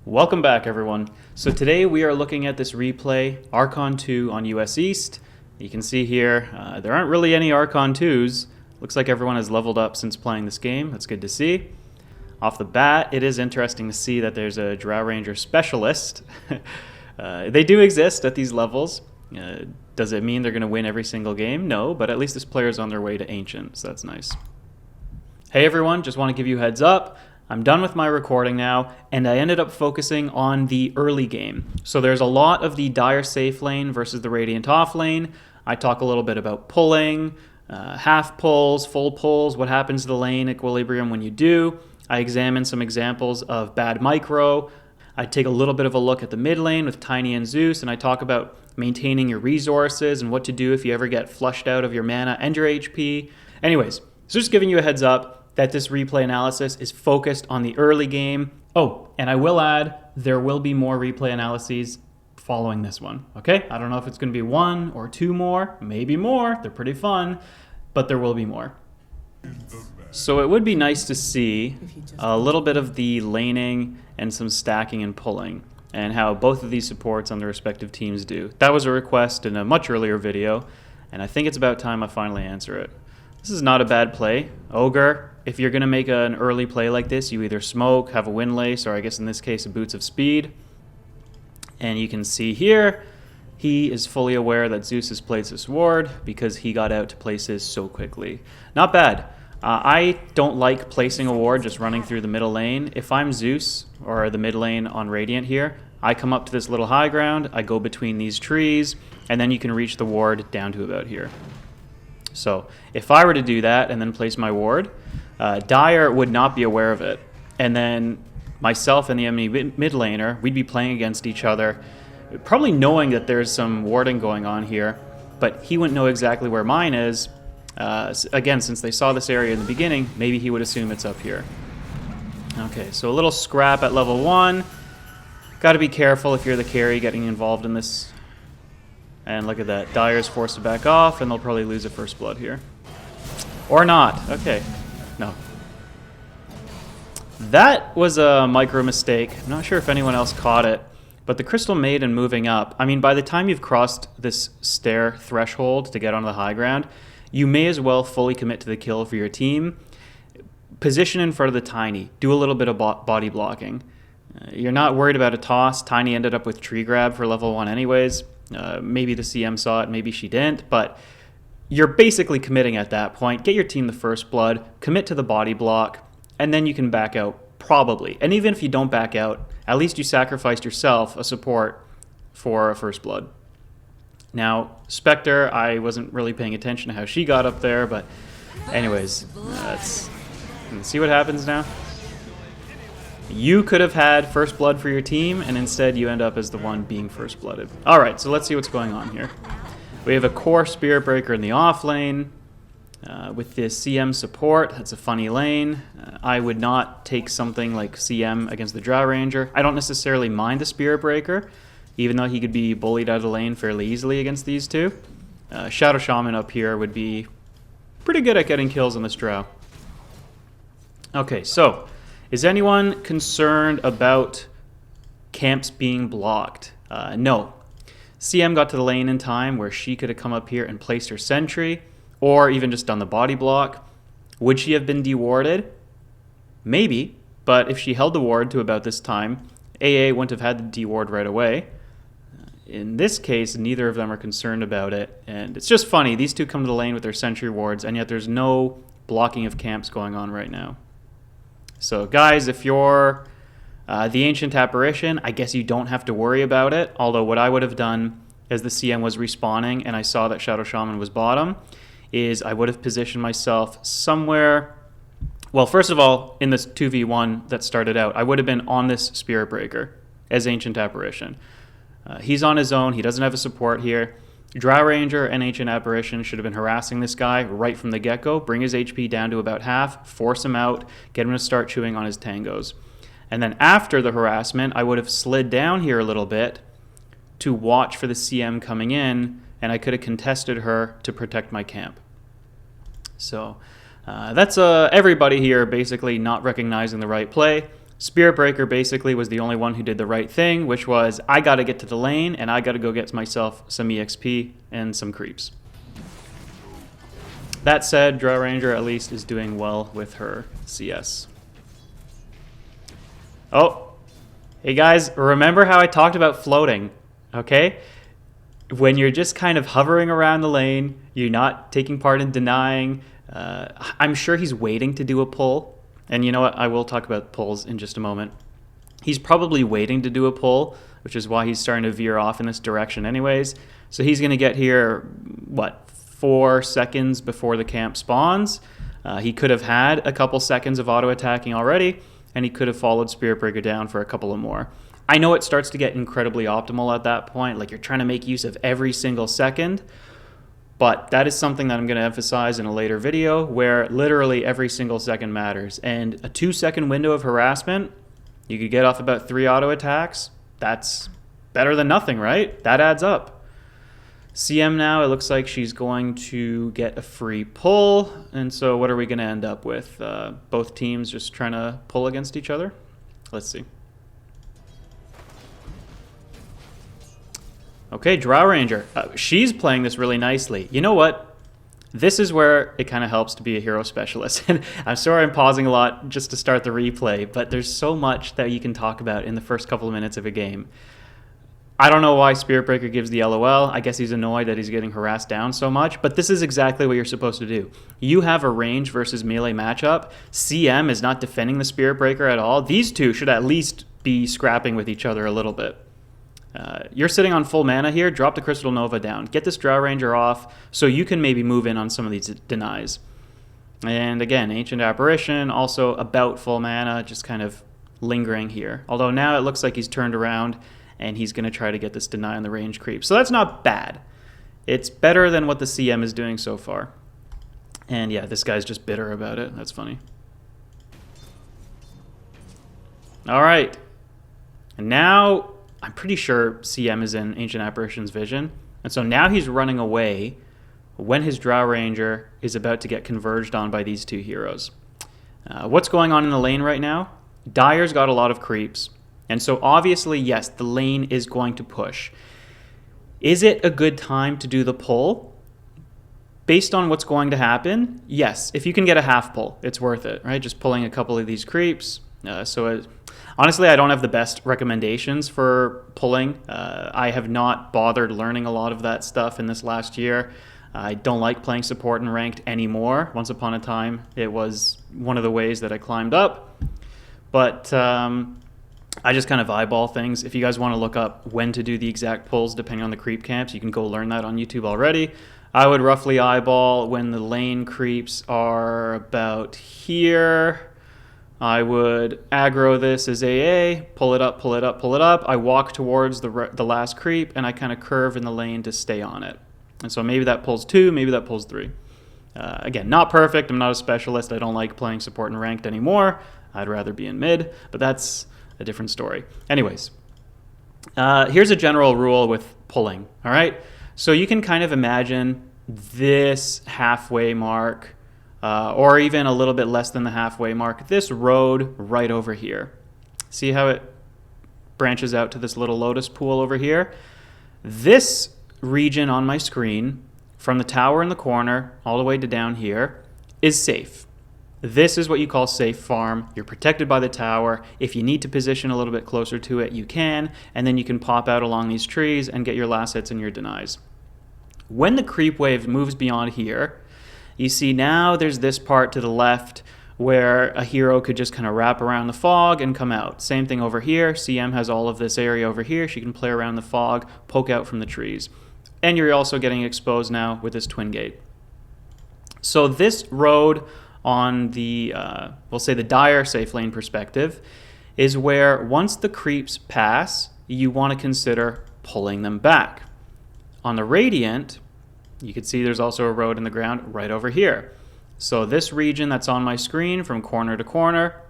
Welcome back, everyone. So today we are looking at this replay, Archon 2 on US East. You can see here, there aren't really any Archon 2s. Looks like everyone has leveled up since playing this game. That's good to see. Off the bat, it is interesting to see that there's a Drow Ranger Specialist. They do exist at these levels. Does it mean they're going to win every single game? No, but at least this player is on their way to Ancient, so that's nice. Hey everyone, just want to give you a heads up. I'm done with my recording now, and I ended up focusing on the early game. So there's a lot of the Dire safe lane versus the Radiant off lane. I talk a little bit about pulling, half pulls, full pulls, what happens to the lane equilibrium when you do. I examine some examples of bad micro. I take a little bit of a look at the mid lane with Tiny and Zeus, and I talk about maintaining your resources and what to do if you ever get flushed out of your mana and your HP. Anyways, so just giving you a heads up that this replay analysis is focused on the early game. Oh, and I will add, there will be more replay analyses following this one, okay? I don't know if it's going to be one or two more, maybe more. They're pretty fun, but there will be more. So it would be nice to see a little bit of the laning and some stacking and pulling, and how both of these supports on their respective teams do. That was a request in a much earlier video, and I think it's about time I finally answer it. This is not a bad play. Ogre, if you're going to make an early play like this, you either smoke, have a windlace, or I guess in this case a Boots of Speed. And you can see here, he is fully aware that Zeus has placed this ward because he got out to place his so quickly. Not bad. I don't like placing a ward just running through the middle lane. If I'm Zeus, or the mid lane on Radiant here, I come up to this little high ground, I go between these trees, and then you can reach the ward down to about here. So if I were to do that and then place my ward, Dire would not be aware of it. And then myself and the enemy mid laner, we'd be playing against each other, probably knowing that there's some warding going on here, but he wouldn't know exactly where mine is. Again, since they saw this area in the beginning, maybe he would assume it's up here. Okay, so a little scrap at level 1. Got to be careful if you're the carry getting involved in this. And look at that. Dire's forced to back off, and they'll probably lose a first blood here. Or not. Okay. No. That was a micro mistake. I'm not sure if anyone else caught it, but the Crystal Maiden moving up, I mean, by the time you've crossed this stair threshold to get onto the high ground, you may as well fully commit to the kill for your team. Position in front of the Tiny. Do a little bit of body blocking. You're not worried about a toss. Tiny ended up with tree grab for level 1 anyways. Maybe the CM saw it, maybe she didn't, but you're basically committing at that point. Get your team the first blood, commit to the body block, and then you can back out, probably. And even if you don't back out, at least you sacrificed yourself a support for a first blood. Now, Spectre, I wasn't really paying attention to how she got up there, but anyways, let's see what happens now. You could have had first blood for your team, and instead you end up as the one being first blooded. Alright, so let's see what's going on here. We have a core Spirit Breaker in the off lane. With the CM support, that's a funny lane. I would not take something like CM against the Drow Ranger. I don't necessarily mind the Spirit Breaker, even though he could be bullied out of the lane fairly easily against these two. Shadow Shaman up here would be pretty good at getting kills on this Drow. Okay, so is anyone concerned about camps being blocked? No. CM got to the lane in time where she could have come up here and placed her sentry, or even just done the body block. Would she have been dewarded? Maybe, but if she held the ward to about this time, AA wouldn't have had the deward right away. In this case, neither of them are concerned about it, and it's just funny. These two come to the lane with their sentry wards, and yet there's no blocking of camps going on right now. So guys, if you're the Ancient Apparition, I guess you don't have to worry about it, although what I would have done as the CM was respawning and I saw that Shadow Shaman was bottom, is I would have positioned myself somewhere. Well, first of all, in this 2v1 that started out, I would have been on this Spirit Breaker as Ancient Apparition. He's on his own, he doesn't have a support here. Drow Ranger and Ancient Apparition should have been harassing this guy right from the get-go, bring his HP down to about half, force him out, get him to start chewing on his tangos. And then after the harassment, I would have slid down here a little bit to watch for the CM coming in, and I could have contested her to protect my camp. So that's everybody here basically not recognizing the right play. Spirit Breaker basically was the only one who did the right thing, which was I got to get to the lane and I got to go get myself some EXP and some creeps. That said, Drow Ranger at least is doing well with her CS. Oh, hey guys, remember how I talked about floating, okay? When you're just kind of hovering around the lane, you're not taking part in denying. I'm sure he's waiting to do a pull. And you know what? I will talk about pulls in just a moment. He's probably waiting to do a pull, which is why he's starting to veer off in this direction anyways. So he's going to get here, what, 4 seconds before the camp spawns. He could have had a couple seconds of auto-attacking already, and he could have followed Spirit Breaker down for a couple of more. I know it starts to get incredibly optimal at that point, like you're trying to make use of every single second, but that is something that I'm going to emphasize in a later video where literally every single second matters. And a 2-second window of harassment, you could get off about 3 auto attacks. That's better than nothing, right? That adds up. CM now, it looks like she's going to get a free pull. And so what are we going to end up with? Both teams just trying to pull against each other? Let's see. Okay, Drow Ranger. She's playing this really nicely. You know what? This is where it kind of helps to be a hero specialist. And I'm sorry I'm pausing a lot just to start the replay, but there's so much that you can talk about in the first couple of minutes of a game. I don't know why Spirit Breaker gives the LOL. I guess he's annoyed that he's getting harassed down so much, but this is exactly what you're supposed to do. You have a range versus melee matchup. CM is not defending the Spirit Breaker at all. These two should at least be scrapping with each other a little bit. You're sitting on full mana here. Drop the Crystal Nova down. Get this Drow Ranger off so you can maybe move in on some of these denies. And again, Ancient Apparition, also about full mana, just kind of lingering here. Although now it looks like he's turned around and he's going to try to get this deny on the range creep. So that's not bad. It's better than what the CM is doing so far. And yeah, this guy's just bitter about it. That's funny. All right. And now I'm pretty sure CM is in Ancient Apparition's vision. And so now he's running away when his Drow Ranger is about to get converged on by these two heroes. What's going on in the lane right now? Dire's got a lot of creeps. And so obviously, yes, the lane is going to push. Is it a good time to do the pull? Based on what's going to happen, yes. If you can get a half pull, it's worth it, right? Just pulling a couple of these creeps. Honestly, I don't have the best recommendations for pulling. I have not bothered learning a lot of that stuff in this last year. I don't like playing support and ranked anymore. Once upon a time, it was one of the ways that I climbed up. But I just kind of eyeball things. If you guys want to look up when to do the exact pulls depending on the creep camps, you can go learn that on YouTube already. I would roughly eyeball when the lane creeps are about here. I would aggro this as AA, pull it up, pull it up, pull it up. I walk towards the last creep, and I kind of curve in the lane to stay on it. And so maybe that pulls 2, maybe that pulls 3. Again, not perfect. I'm not a specialist. I don't like playing support and ranked anymore. I'd rather be in mid, but that's a different story. Anyways, here's a general rule with pulling, all right? So you can kind of imagine this halfway mark, or even a little bit less than the halfway mark, this road right over here. See how it branches out to this little lotus pool over here? This region on my screen, from the tower in the corner all the way to down here, is safe. This is what you call safe farm. You're protected by the tower. If you need to position a little bit closer to it, you can, and then you can pop out along these trees and get your last hits and your denies. When the creep wave moves beyond here, you see now there's this part to the left where a hero could just kind of wrap around the fog and come out. Same thing over here. CM has all of this area over here. She can play around the fog, poke out from the trees. And you're also getting exposed now with this twin gate. So this road on the, we'll say the dire safe lane perspective, is where once the creeps pass, you want to consider pulling them back. On the Radiant, you can see there's also a road in the ground right over here. So this region that's on my screen from corner to corner,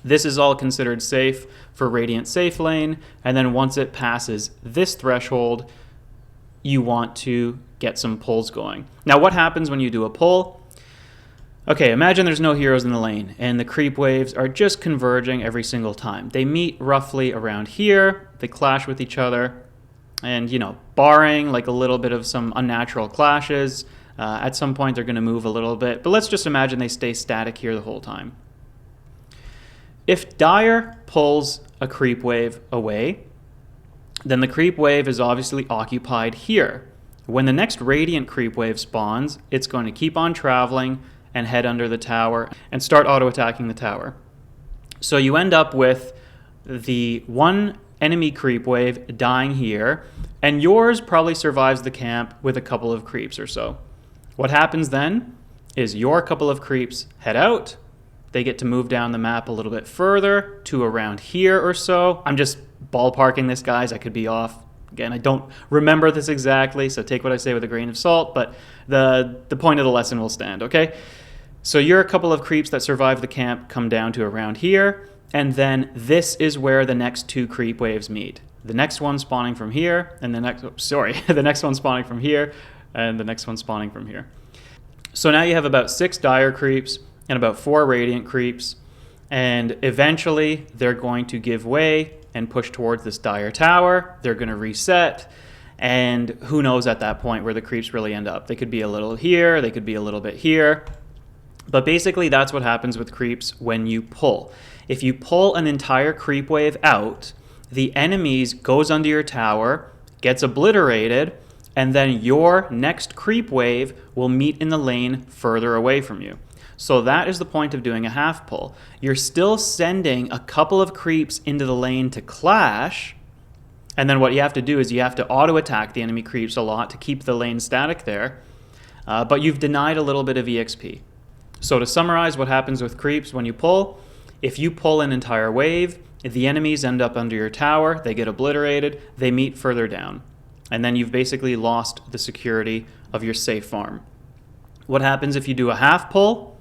this is all considered safe for Radiant safe lane, and then once it passes this threshold, you want to get some pulls going. Now what happens when you do a pull? Okay, imagine there's no heroes in the lane, and the creep waves are just converging every single time. They meet roughly around here, they clash with each other, and, barring like a little bit of some unnatural clashes, at some point they're going to move a little bit, but let's just imagine they stay static here the whole time. If Dire pulls a creep wave away, then the creep wave is obviously occupied here. When the next Radiant creep wave spawns, it's going to keep on traveling and head under the tower and start auto-attacking the tower. So you end up with the one enemy creep wave dying here, and yours probably survives the camp with a couple of creeps or so. What happens then is your couple of creeps head out. They get to move down the map a little bit further to around here or so. I'm just ballparking this, guys. I could be off. Again, I don't remember this exactly, so take what I say with a grain of salt, but the point of the lesson will stand, okay? So your couple of creeps that survive the camp come down to around here, and then this is where the next two creep waves meet. The next one spawning from here, and the next one spawning from here, and the next one spawning from here. So now you have about 6 Dire creeps and about 4 Radiant creeps, and eventually they're going to give way and push towards this Dire tower. They're going to reset, and who knows at that point where the creeps really end up. They could be a little here, they could be a little bit here. But basically that's what happens with creeps when you pull. If you pull an entire creep wave out, the enemies goes under your tower, gets obliterated, and then your next creep wave will meet in the lane further away from you. So that is the point of doing a half pull. You're still sending a couple of creeps into the lane to clash, and then what you have to do is you have to auto-attack the enemy creeps a lot to keep the lane static there, but you've denied a little bit of EXP. So to summarize what happens with creeps when you pull, if you pull an entire wave, the enemies end up under your tower, they get obliterated, they meet further down. And then you've basically lost the security of your safe farm. What happens if you do a half pull?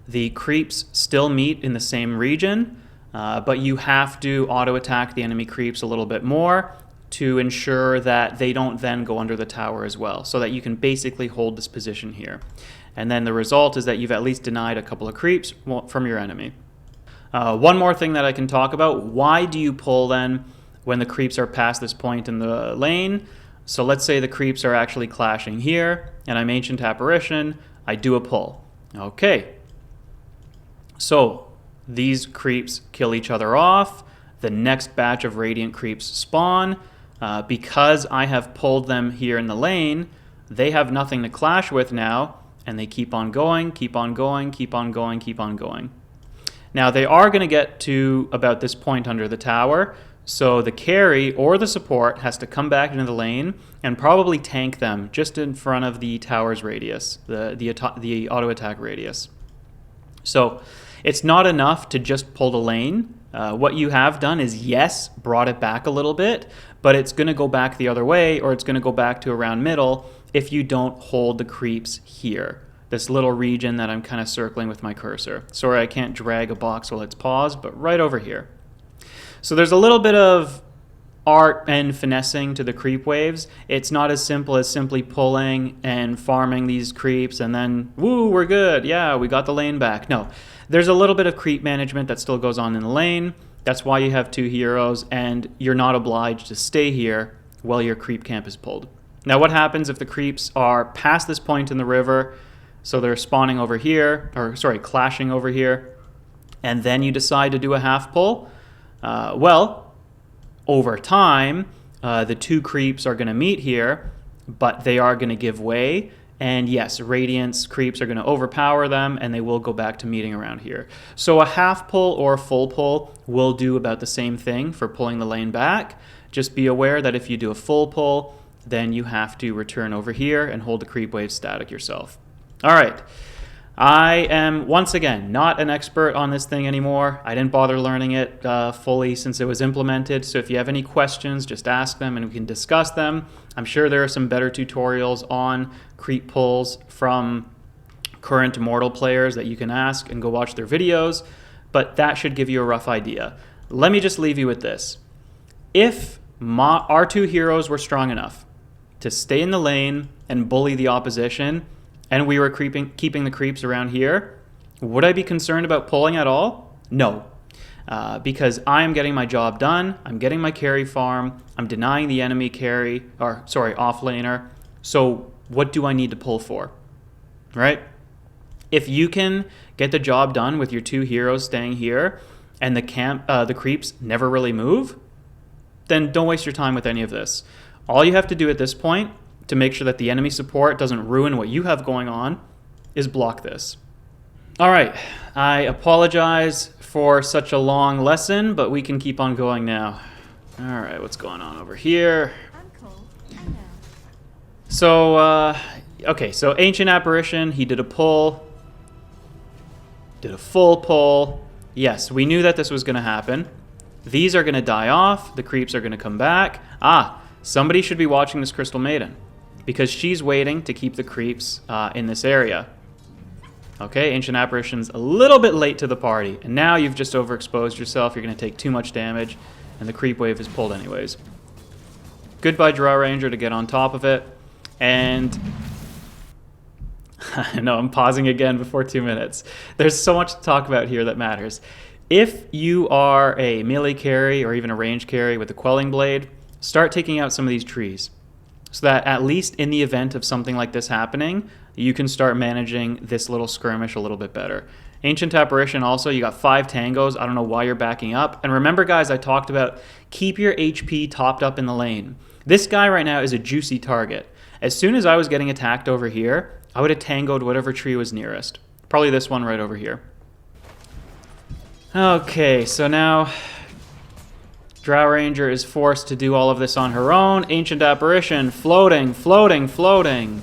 The creeps still meet in the same region, but you have to auto-attack the enemy creeps a little bit more to ensure that they don't then go under the tower as well, so that you can basically hold this position here. And then the result is that you've at least denied a couple of creeps from your enemy. One more thing that I can talk about, why do you pull then when the creeps are past this point in the lane? So let's say the creeps are actually clashing here, and I'm Ancient Apparition, I do a pull. Okay. So these creeps kill each other off, the next batch of Radiant creeps spawn. Because I have pulled them here in the lane, they have nothing to clash with now, and they keep on going, keep on going, keep on going, keep on going. Now they are going to get to about this point under the tower, so the carry or the support has to come back into the lane and probably tank them just in front of the tower's radius, the auto-attack radius. So it's not enough to just pull the lane. What you have done is, yes, brought it back a little bit, but it's going to go back the other way, or it's going to go back to around middle if you don't hold the creeps here. This little region that I'm kind of circling with my cursor. Sorry, I can't drag a box while it's paused, but right over here. So there's a little bit of art and finessing to the creep waves. It's not as simple as simply pulling and farming these creeps and then, woo, we're good. Yeah, we got the lane back. No, there's a little bit of creep management that still goes on in the lane. That's why you have 2 heroes, and you're not obliged to stay here while your creep camp is pulled. Now, what happens if the creeps are past this point in the river, so they're spawning over here, clashing over here, and then you decide to do a half pull? Well, over time, the 2 creeps are going to meet here, but they are going to give way. And yes, Radiance creeps are going to overpower them, and they will go back to meeting around here. So a half pull or a full pull will do about the same thing for pulling the lane back. Just be aware that if you do a full pull, then you have to return over here and hold the creep wave static yourself. All right. I am, once again, not an expert on this thing anymore. I didn't bother learning it fully since it was implemented. So if you have any questions, just ask them and we can discuss them. I'm sure there are some better tutorials on creep pulls from current Immortal players that you can ask and go watch their videos, but that should give you a rough idea. Let me just leave you with this. If our 2 heroes were strong enough to stay in the lane and bully the opposition, and we were keeping the creeps around here, Would I be concerned about pulling at all? No. Because I am getting my job done, I'm getting my carry farm, I'm denying the enemy offlaner. So what do I need to pull for? Right? If you can get the job done with your 2 heroes staying here and the creeps never really move, then don't waste your time with any of this. All you have to do at this point to make sure that the enemy support doesn't ruin what you have going on is block this. All right, I apologize for such a long lesson, but we can keep on going now. All right, what's going on over here? So, okay, so Ancient Apparition, he did a pull, did a full pull. Yes, we knew that this was going to happen. These are going to die off, the creeps are going to come back. Somebody should be watching this Crystal Maiden, because she's waiting to keep the creeps in this area. Okay, Ancient Apparition's a little bit late to the party, and now you've just overexposed yourself. You're going to take too much damage, and the creep wave is pulled anyways. Goodbye, Drow Ranger, to get on top of it. And I know I'm pausing again before 2 minutes. There's so much to talk about here that matters. If you are a melee carry or even a range carry with a Quelling Blade, start taking out some of these trees, so that at least in the event of something like this happening, you can start managing this little skirmish a little bit better. Ancient Apparition also, you got 5 tangos. I don't know why you're backing up. And remember, guys, I talked about keep your HP topped up in the lane. This guy right now is a juicy target. As soon as I was getting attacked over here, I would have tangoed whatever tree was nearest. Probably this one right over here. Okay, so now Drow Ranger is forced to do all of this on her own. Ancient Apparition, floating, floating, floating.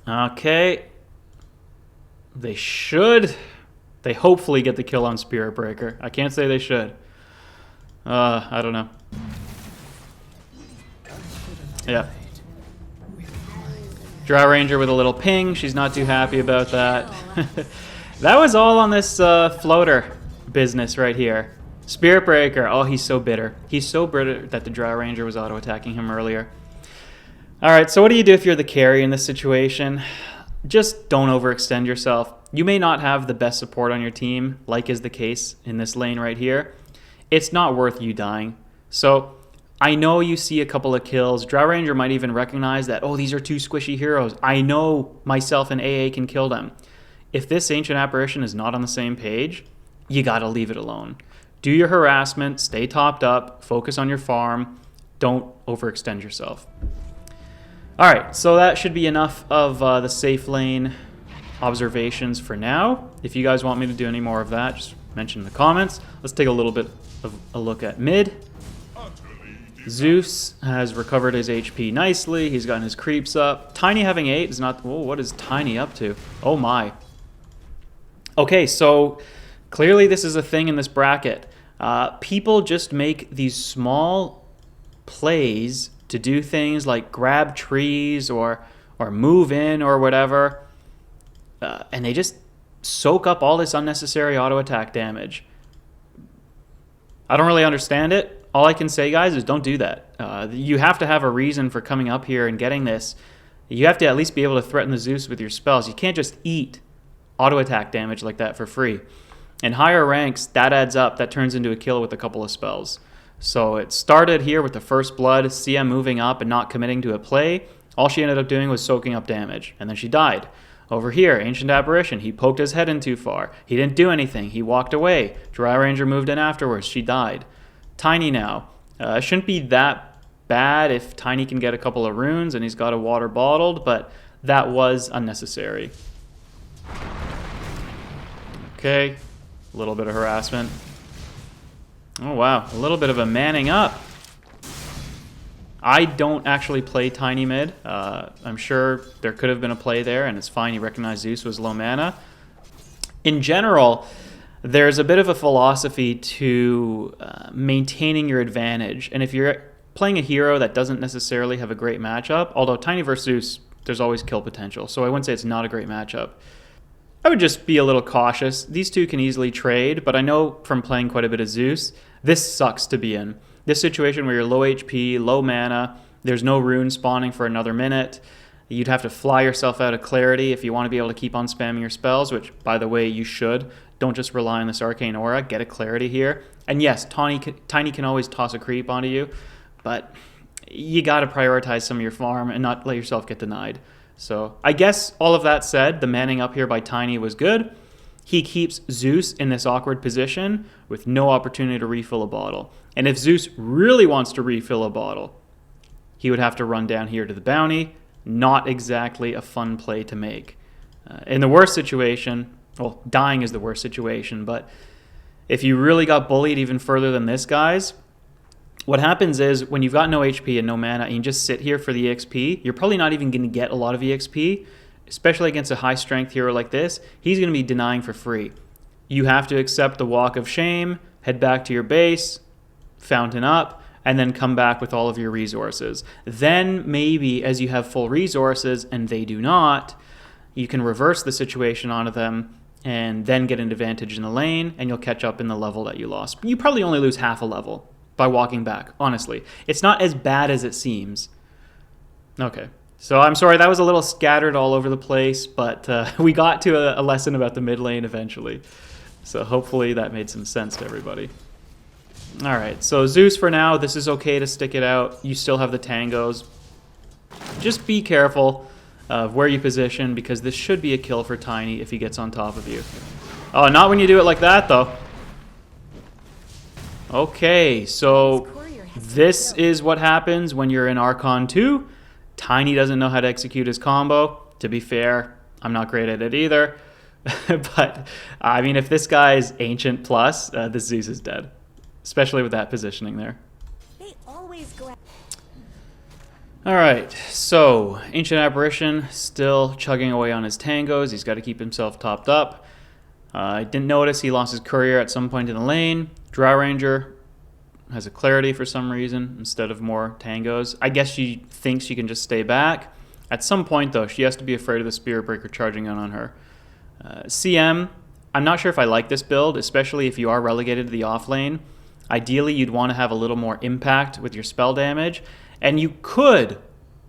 Okay. They hopefully get the kill on Spirit Breaker. I can't say they should. I don't know. Yeah. Drow Ranger with a little ping. She's not too happy about that. That was all on this floater business right here. Spirit Breaker. Oh, he's so bitter. He's so bitter that the Drow Ranger was auto-attacking him earlier. Alright, so what do you do if you're the carry in this situation? Just don't overextend yourself. You may not have the best support on your team, like is the case in this lane right here. It's not worth you dying. So, I know you see a couple of kills. Drow Ranger might even recognize that, oh, these are 2 squishy heroes. I know myself and AA can kill them. If this Ancient Apparition is not on the same page, you gotta leave it alone. Do your harassment, stay topped up, focus on your farm, don't overextend yourself. Alright, so that should be enough of the safe lane observations for now. If you guys want me to do any more of that, just mention in the comments. Let's take a little bit of a look at mid. Zeus has recovered his HP nicely. He's gotten his creeps up. Tiny having 8 is not... Whoa, what is Tiny up to? Oh my. Okay, so clearly this is a thing in this bracket. People just make these small plays to do things like grab trees or move in or whatever, and they just soak up all this unnecessary auto attack damage. I don't really understand it. All I can say, guys, is don't do that. You have to have a reason for coming up here and getting this. You have to at least be able to threaten the Zeus with your spells. You can't just eat auto attack damage like that for free. In higher ranks, that adds up. That turns into a kill with a couple of spells. So it started here with the first blood, CM moving up and not committing to a play. All she ended up doing was soaking up damage, and then she died. Over here, Ancient Apparition, he poked his head in too far. He didn't do anything. He walked away. Drow Ranger moved in afterwards. She died. Tiny now. Shouldn't be that bad if Tiny can get a couple of runes and he's got a water bottled, but that was unnecessary. Okay, a little bit of harassment. Oh wow, a little bit of a manning up. I don't actually play Tiny mid. I'm sure there could have been a play there, and it's fine. You recognize Zeus was low mana. In general, there's a bit of a philosophy to maintaining your advantage. And if you're playing a hero that doesn't necessarily have a great matchup, although Tiny versus Zeus, there's always kill potential. So I wouldn't say it's not a great matchup. I would just be a little cautious. These two can easily trade, but I know from playing quite a bit of Zeus, this sucks to be in. This situation where you're low HP, low mana, there's no rune spawning for another minute. You'd have to fly yourself out of clarity if you want to be able to keep on spamming your spells, which, by the way, you should. Don't just rely on this Arcane Aura. Get a clarity here. And yes, Tiny can always toss a creep onto you, but you got to prioritize some of your farm and not let yourself get denied. So I guess all of that said, the manning up here by Tiny was good. He keeps Zeus in this awkward position with no opportunity to refill a bottle. And if Zeus really wants to refill a bottle, he would have to run down here to the bounty. Not exactly a fun play to make. In the worst situation, well, dying is the worst situation, but if you really got bullied even further than this, guys, what happens is when you've got no HP and no mana and you just sit here for the EXP, you're probably not even going to get a lot of EXP, especially against a high strength hero like this. He's going to be denying for free. You have to accept the walk of shame, head back to your base, fountain up, and then come back with all of your resources. Then maybe as you have full resources and they do not, you can reverse the situation onto them and then get an advantage in the lane, and you'll catch up in the level that you lost. You probably only lose half a level by walking back, honestly. It's not as bad as it seems. Okay, so I'm sorry, that was a little scattered all over the place, but we got to a lesson about the mid lane eventually. So hopefully that made some sense to everybody. All right, so Zeus for now, this is okay to stick it out. You still have the tangos. Just be careful of where you position, because this should be a kill for Tiny if he gets on top of you. Oh, not when you do it like that, though. Okay, so this is what happens when you're in Archon 2. Tiny doesn't know how to execute his combo. To be fair, I'm not great at it either. But, I mean, if this guy's Ancient plus, this Zeus is dead. Especially with that positioning there. They always go out. Alright, so Ancient Apparition still chugging away on his tangos. He's got to keep himself topped up. I didn't notice he lost his courier at some point in the lane. Drow Ranger has a clarity for some reason instead of more tangos. I guess she thinks she can just stay back. At some point, though, she has to be afraid of the Spirit Breaker charging in on her. CM, I'm not sure if I like this build, especially if you are relegated to the off lane. Ideally, you'd want to have a little more impact with your spell damage, and you could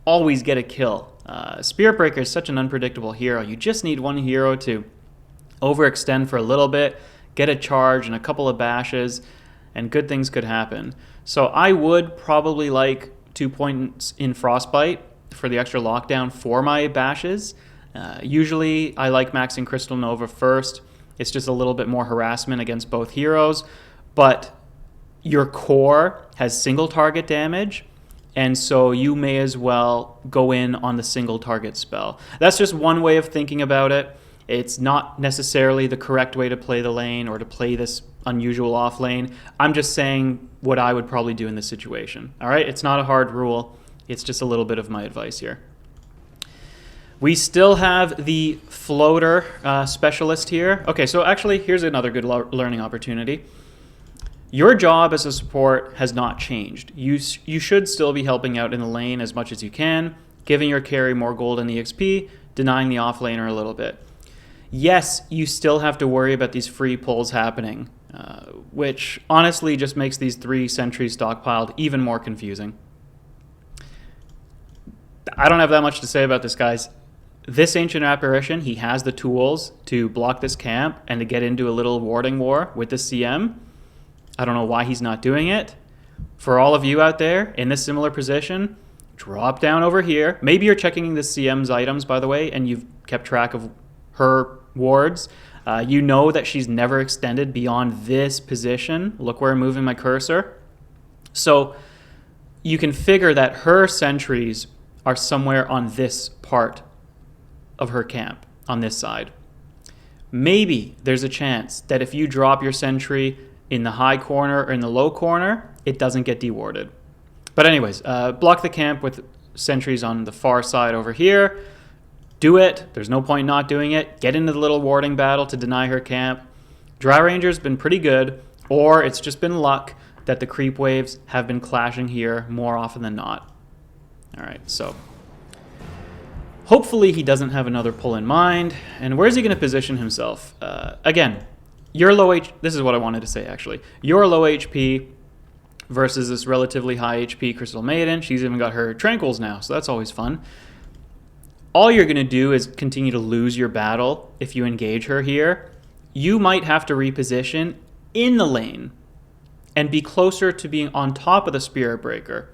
always get a kill. Spirit Breaker is such an unpredictable hero. You just need one hero to overextend for a little bit, get a charge and a couple of bashes, and good things could happen. So I would probably like 2 points in Frostbite for the extra lockdown for my bashes. Usually, I like maxing Crystal Nova first. It's just a little bit more harassment against both heroes, but your core has single target damage, and so you may as well go in on the single target spell. That's just one way of thinking about it. It's not necessarily the correct way to play the lane or to play this unusual off lane. I'm just saying what I would probably do in this situation. All right, it's not a hard rule. It's just a little bit of my advice here. We still have the floater specialist here. Okay, so actually, here's another good learning opportunity. Your job as a support has not changed. You should still be helping out in the lane as much as you can, giving your carry more gold and EXP, denying the off laner a little bit. Yes, you still have to worry about these free pulls happening, which honestly just makes these 3 sentries stockpiled even more confusing. I don't have that much to say about this, guys. This Ancient Apparition, he has the tools to block this camp and to get into a little warding war with the CM. I don't know why he's not doing it. For all of you out there in this similar position, drop down over here. Maybe you're checking the CM's items, by the way, and you've kept track of her wards. You know that she's never extended beyond this position. Look where I'm moving my cursor. So you can figure that her sentries are somewhere on this part of her camp, on this side. Maybe there's a chance that if you drop your sentry in the high corner or in the low corner, it doesn't get dewarded. But anyways, block the camp with sentries on the far side over here. Do it. There's no point not doing it. Get into the little warding battle to deny her camp. Drow Ranger's been pretty good, or it's just been luck that the creep waves have been clashing here more often than not. All right, so hopefully he doesn't have another pull in mind. And where's he going to position himself? Again, you're low HP. This is what I wanted to say, actually. You're low HP versus this relatively high HP Crystal Maiden. She's even got her Tranquils now, so that's always fun. all you're going to do is continue to lose your battle if you engage her here. You might have to reposition in the lane and be closer to being on top of the Spirit Breaker.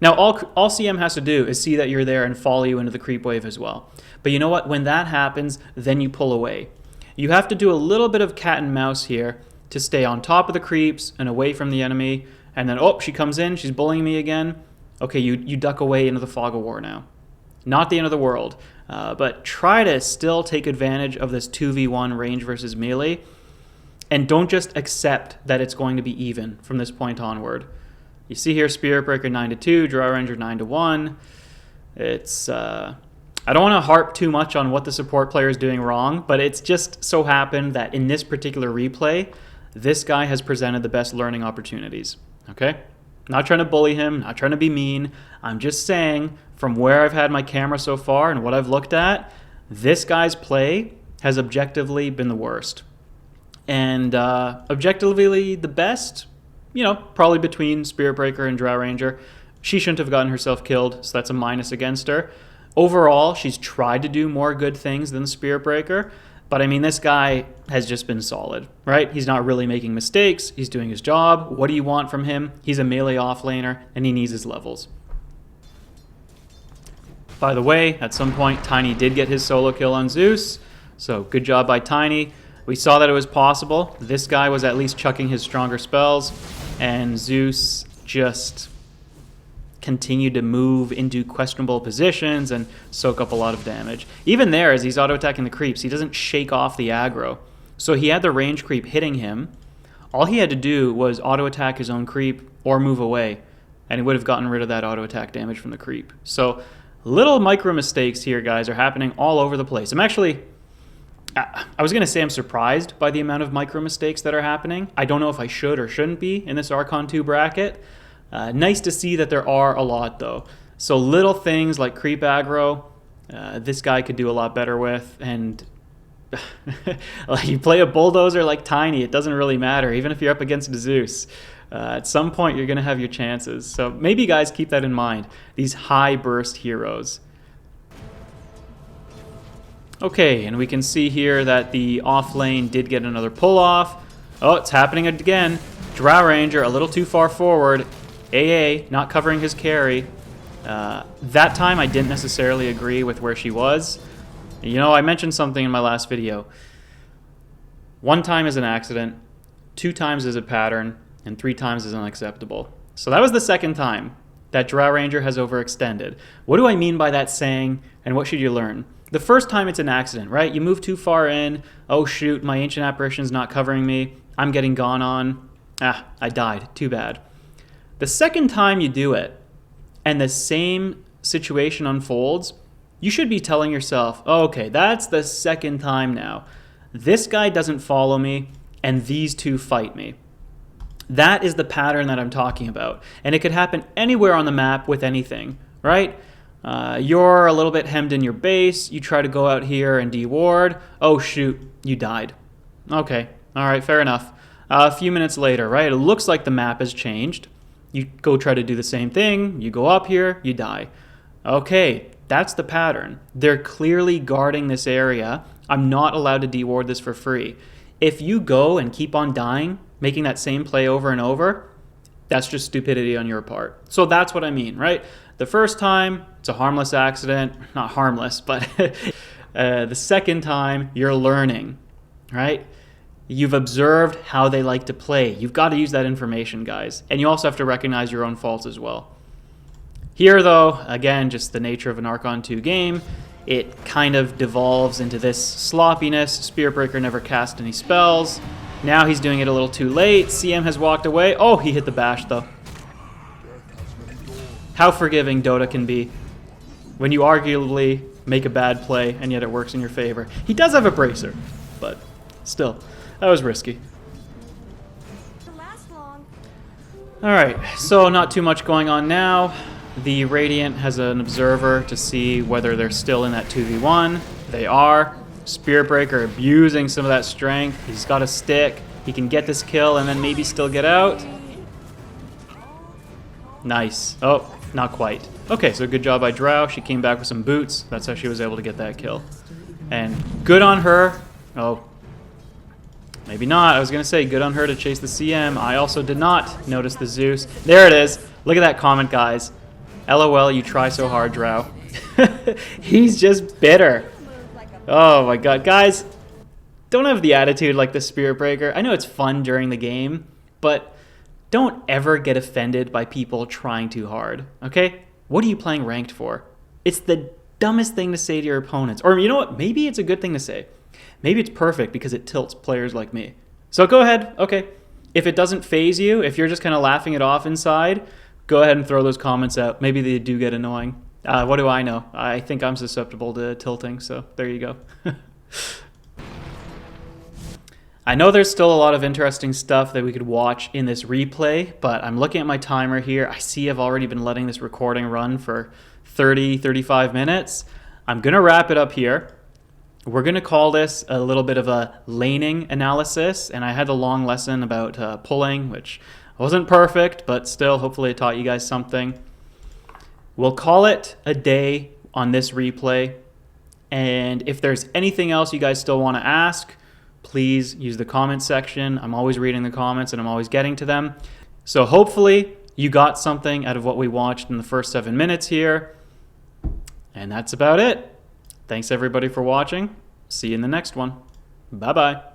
Now, all CM has to do is see that you're there and follow you into the creep wave as well. But you know what? When that happens, then you pull away. You have to do a little bit of cat and mouse here to stay on top of the creeps and away from the enemy. And then, oh, she comes in, she's bullying me again. Okay, you duck away into the fog of war now. Not the end of the world, but try to still take advantage of this 2v1 range versus melee. And don't just accept that it's going to be even from this point onward. You see here, Spirit Breaker 9-2, Drow Ranger 9-1. It's, I don't want to harp too much on what the support player is doing wrong, but it's just so happened that in this particular replay, this guy has presented the best learning opportunities, okay? Not trying to bully him, not trying to be mean. I'm just saying, from where I've had my camera so far and what I've looked at, this guy's play has objectively been the worst. And objectively the best, you know, probably between Spirit Breaker and Drow Ranger. She shouldn't have gotten herself killed, so that's a minus against her. Overall, she's tried to do more good things than Spirit Breaker. But I mean, this guy has just been solid, right? He's not really making mistakes. He's doing his job. What do you want from him? He's a melee offlaner, and he needs his levels. By the way, at some point, Tiny did get his solo kill on Zeus. So good job by Tiny. We saw that it was possible. This guy was at least chucking his stronger spells, and Zeus just continued to move into questionable positions and soak up a lot of damage. Even there, as he's auto-attacking the creeps, he doesn't shake off the aggro. So he had the range creep hitting him. All he had to do was auto-attack his own creep or move away, and he would have gotten rid of that auto-attack damage from the creep. So little micro mistakes here, guys, are happening all over the place. I was going to say I'm surprised by the amount of micro mistakes that are happening. I don't know if I should or shouldn't be in this Archon 2 bracket. Nice to see that there are a lot, though. So little things like creep aggro, this guy could do a lot better with. And like you play a bulldozer like Tiny, it doesn't really matter, even if you're up against Zeus. At some point, you're going to have your chances. So maybe, guys, keep that in mind. These high burst heroes. Okay, and we can see here that the off lane did get another pull off. Oh, it's happening again. Drow Ranger a little too far forward. AA not covering his carry. That time I didn't necessarily agree with where she was. You know, I mentioned something in my last video. 1 time is an accident, 2 times is a pattern, and 3 times is unacceptable. So that was the 2nd time that Drow Ranger has overextended. What do I mean by that saying, and what should you learn? The first time it's an accident, right? You move too far in. Oh shoot, my Ancient Apparition's not covering me. I'm getting gone on. Ah, I died. Too bad. The 2nd time you do it, and the same situation unfolds, you should be telling yourself, oh, okay, that's the 2nd time now. This guy doesn't follow me, and these 2 fight me. That is the pattern that I'm talking about. And it could happen anywhere on the map with anything, right? You're a little bit hemmed in your base. You try to go out here and deward. Oh, shoot, you died. Okay, all right, fair enough. A few minutes later, right, it looks like the map has changed. You go try to do the same thing. You go up here, you die. Okay, that's the pattern. They're clearly guarding this area. I'm not allowed to deward this for free. If you go and keep on dying, making that same play over and over, that's just stupidity on your part. So that's what I mean, right? The first time, it's a harmless accident. Not harmless, but the 2nd time, you're learning, right? You've observed how they like to play. You've got to use that information, guys. And you also have to recognize your own faults as well. Here, though, again, just the nature of an Archon 2 game, it kind of devolves into this sloppiness. Spirit Breaker never cast any spells. Now he's doing it a little too late. CM has walked away. Oh, he hit the bash, though. How forgiving Dota can be when you arguably make a bad play and yet it works in your favor. He does have a bracer, but still, that was risky. Alright, so not too much going on now. The Radiant has an observer to see whether they're still in that 2v1. They are. Spirit Breaker abusing some of that strength. He's got a stick. He can get this kill and then maybe still get out. Nice. Oh, Not quite. Okay, so good job by Drow. She came back with some boots. That's how she was able to get that kill. And good on her. Oh, maybe not. I was going to say good on her to chase the CM. I also did not notice the Zeus. There it is. Look at that comment, guys. LOL, you try so hard, Drow. He's just bitter. Oh my god. Guys, don't have the attitude like the Spirit Breaker. I know it's fun during the game, but don't ever get offended by people trying too hard, okay? What are you playing ranked for? It's the dumbest thing to say to your opponents. Or you know what? Maybe it's a good thing to say. Maybe it's perfect because it tilts players like me. So go ahead, okay. If it doesn't faze you, if you're just kind of laughing it off inside, go ahead and throw those comments out. Maybe they do get annoying. What do I know? I think I'm susceptible to tilting, so there you go. I know there's still a lot of interesting stuff that we could watch in this replay, but I'm looking at my timer here. I see I've already been letting this recording run for 30, 35 minutes. I'm going to wrap it up here. We're going to call this a little bit of a laning analysis, and I had a long lesson about pulling, which wasn't perfect, but still, hopefully it taught you guys something. We'll call it a day on this replay, and if there's anything else you guys still want to ask, please use the comment section. I'm always reading the comments and I'm always getting to them. So hopefully you got something out of what we watched in the first 7 minutes here. And that's about it. Thanks everybody for watching. See you in the next one. Bye-bye.